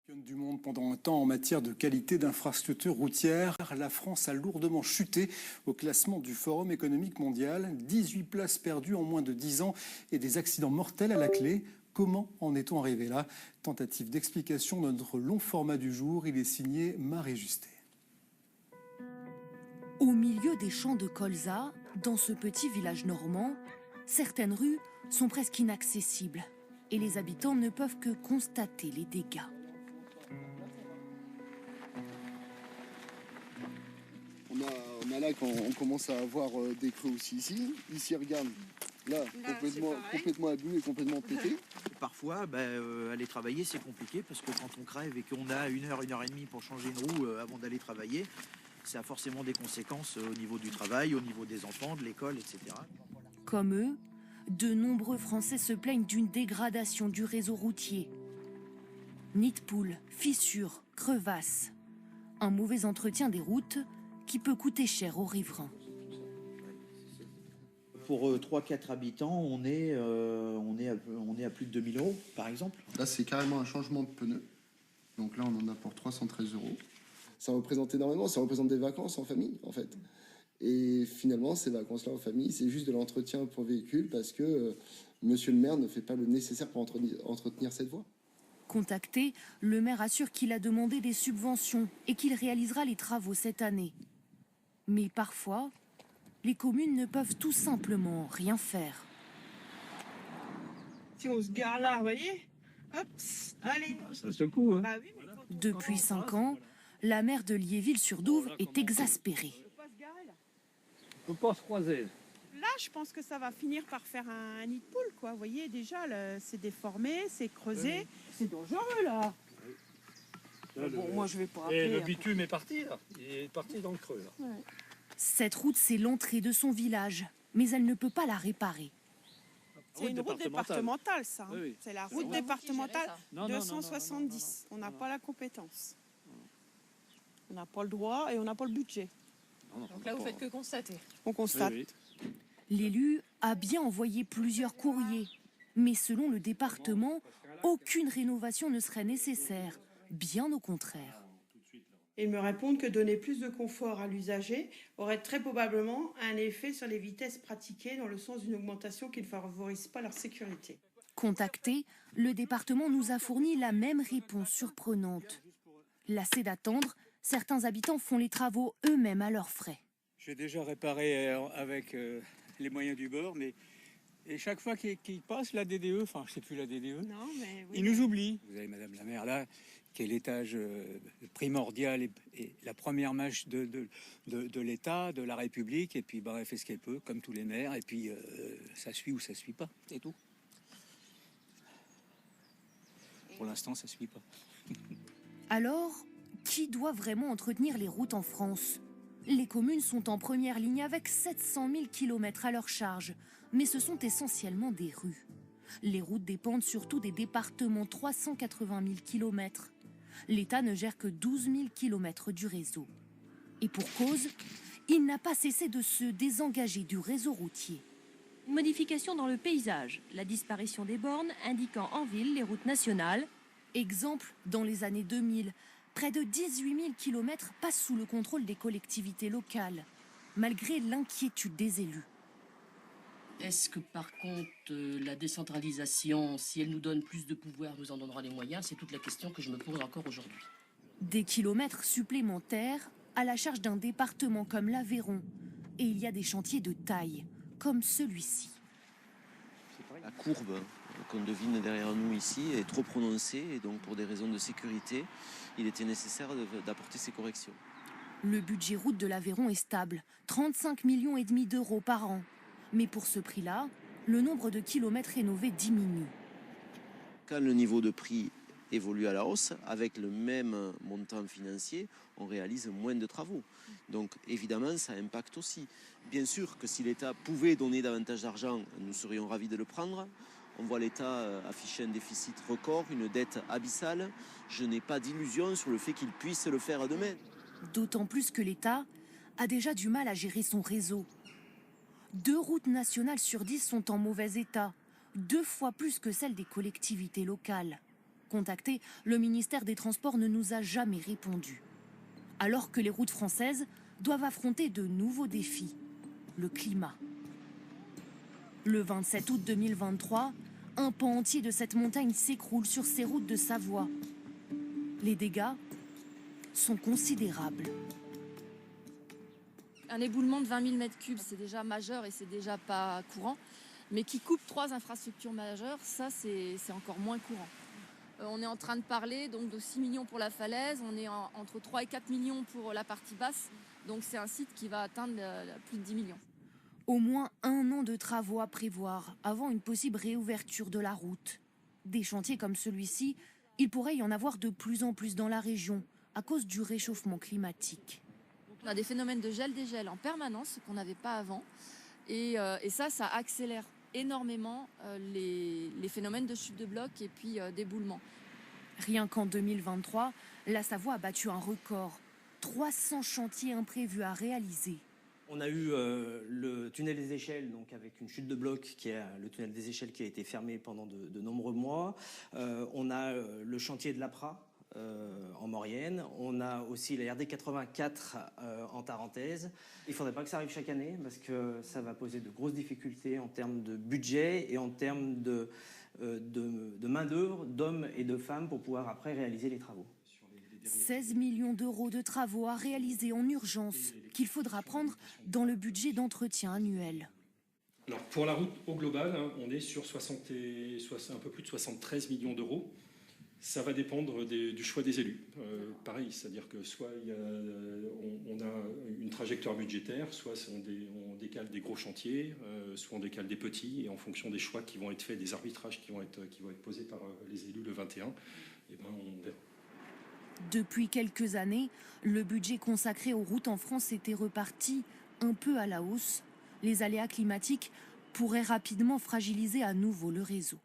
Du monde pendant un temps en matière de qualité d'infrastructures routières, la France a lourdement chuté au classement du Forum économique mondial. 18 places perdues en moins de 10 ans et des accidents mortels à la clé. Comment en est-on arrivé là? Tentative d'explication de notre long format du jour. Il est signé Marie Justet. Au milieu des champs de colza, dans ce petit village normand, certaines rues sont presque inaccessibles et les habitants ne peuvent que constater les dégâts. On a là qu'on commence à avoir des creux aussi ici. Ici, regarde, là complètement abîmé, complètement pété. Parfois, aller travailler, c'est compliqué parce que quand on crève et qu'on a une heure et demie pour changer une roue avant d'aller travailler, ça a forcément des conséquences au niveau du travail, au niveau des enfants, de l'école, etc. Comme eux, de nombreux Français se plaignent d'une dégradation du réseau routier. Nid de poule, fissures, crevasses. Un mauvais entretien des routes qui peut coûter cher aux riverains. Pour 3-4 habitants, on est à plus de 2000 euros, par exemple. Là, c'est carrément un changement de pneu. Donc là, on en a pour 313 euros. Ça représente énormément, ça représente des vacances en famille, en fait. Et finalement, ces vacances-là en famille, c'est juste de l'entretien pour véhicule parce que monsieur le maire ne fait pas le nécessaire pour entretenir cette voie. Contacté, le maire assure qu'il a demandé des subventions et qu'il réalisera les travaux cette année. Mais parfois, les communes ne peuvent tout simplement rien faire. Si on se gare là, vous voyez, hop, allez. Ça secoue, hein. Bah oui, mais Depuis 5 ans, la maire de Liéville-sur-Douve est exaspérée. On ne peut pas se croiser. là, je pense que ça va finir par faire un nid de poule, quoi. Vous voyez, déjà, c'est déformé, c'est creusé. C'est dangereux, là. Là, Bon, moi, je vais pas Et appeler. le bitume est parti, là. Il est parti dans le creux, là. Ouais. Cette route, c'est l'entrée de son village, mais elle ne peut pas la réparer. C'est une route départementale, ça. Hein. Oui, oui. C'est la route départementale Non, 270. On n'a pas la compétence. On n'a pas le droit et on n'a pas le budget. Donc là, vous faites que constater. On constate. Oui, oui. L'élu a bien envoyé plusieurs courriers, mais selon le département, aucune rénovation ne serait nécessaire, bien au contraire. Ils me répondent que donner plus de confort à l'usager aurait très probablement un effet sur les vitesses pratiquées dans le sens d'une augmentation qui ne favorise pas leur sécurité. Contacté, le département nous a fourni la même réponse surprenante. Lassés d'attendre, certains habitants font les travaux eux-mêmes à leurs frais. J'ai déjà réparé avec les moyens du bord, mais et chaque fois qu'il passe la DDE, enfin je sais plus la DDE, Non, mais oui. il nous oublie. Vous avez Madame la maire là, qui est l'étage primordial et la première marche de l'État, de la République, et puis bah, elle fait ce qu'elle peut, comme tous les maires, et puis ça suit ou ça suit pas, c'est tout. Pour l'instant, ça suit pas. Alors, qui doit vraiment entretenir les routes en France ? Les communes sont en première ligne avec 700 000 km à leur charge, mais ce sont essentiellement des rues. Les routes dépendent surtout des départements, 380 000 km. L'État ne gère que 12 000 km du réseau. Et pour cause, il n'a pas cessé de se désengager du réseau routier. Une modification dans le paysage, la disparition des bornes indiquant en ville les routes nationales. Exemple, dans les années 2000, près de 18 000 km passent sous le contrôle des collectivités locales, malgré l'inquiétude des élus. Est-ce que par contre, la décentralisation, si elle nous donne plus de pouvoir, nous en donnera les moyens? C'est toute la question que je me pose encore aujourd'hui. Des kilomètres supplémentaires à la charge d'un département comme l'Aveyron. Et il y a des chantiers de taille, comme celui-ci. La courbe qu'on devine derrière nous ici est trop prononcée et donc pour des raisons de sécurité, il était nécessaire d'apporter ces corrections. Le budget route de l'Aveyron est stable, 35,5 millions d'euros par an. Mais pour ce prix-là, le nombre de kilomètres rénovés diminue. Quand le niveau de prix évolue à la hausse, avec le même montant financier, on réalise moins de travaux. Donc évidemment, ça impacte aussi. Bien sûr que si l'État pouvait donner davantage d'argent, nous serions ravis de le prendre. On voit l'État afficher un déficit record, une dette abyssale. Je n'ai pas d'illusion sur le fait qu'il puisse le faire demain. D'autant plus que l'État a déjà du mal à gérer son réseau. 2 routes nationales sur 10 sont en mauvais état, 2 fois plus que celles des collectivités locales. contactés, le ministère des Transports ne nous a jamais répondu. Alors que les routes françaises doivent affronter de nouveaux défis. Le climat. Le 27 août 2023, un pan entier de cette montagne s'écroule sur ces routes de Savoie. Les dégâts sont considérables. Un éboulement de 20 000 m3, c'est déjà majeur et c'est déjà pas courant. Mais qui coupe 3 infrastructures majeures, ça c'est encore moins courant. On est en train de parler donc de 6 millions pour la falaise, on est entre 3 et 4 millions pour la partie basse. Donc c'est un site qui va atteindre plus de 10 millions. Au moins 1 an de travaux à prévoir avant une possible réouverture de la route. Des chantiers comme celui-ci, il pourrait y en avoir de plus en plus dans la région à cause du réchauffement climatique. On a des phénomènes de gel-dégel en permanence, ce qu'on n'avait pas avant. Et ça accélère énormément les phénomènes de chute de blocs et puis d'éboulement. Rien qu'en 2023, la Savoie a battu un record. 300 chantiers imprévus à réaliser. On a eu le tunnel des échelles, donc avec une chute de bloc, qui est le tunnel des échelles qui a été fermé pendant de nombreux mois. On a le chantier de l'APRA en Maurienne. On a aussi la RD 84 en Tarentaise. Il ne faudrait pas que ça arrive chaque année parce que ça va poser de grosses difficultés en termes de budget et en termes de main-d'œuvre, d'hommes et de femmes pour pouvoir après réaliser les travaux. 16 millions d'euros de travaux à réaliser en urgence qu'il faudra prendre dans le budget d'entretien annuel. Alors pour la route au global, on est sur un peu plus de 73 millions d'euros. Ça va dépendre du choix des élus. Pareil, c'est-à-dire que soit on a une trajectoire budgétaire, soit on décale des gros chantiers, soit on décale des petits, et en fonction des choix qui vont être faits, des arbitrages qui vont être posés par les élus le 21, on verra. Depuis quelques années, le budget consacré aux routes en France était reparti un peu à la hausse. Les aléas climatiques pourraient rapidement fragiliser à nouveau le réseau.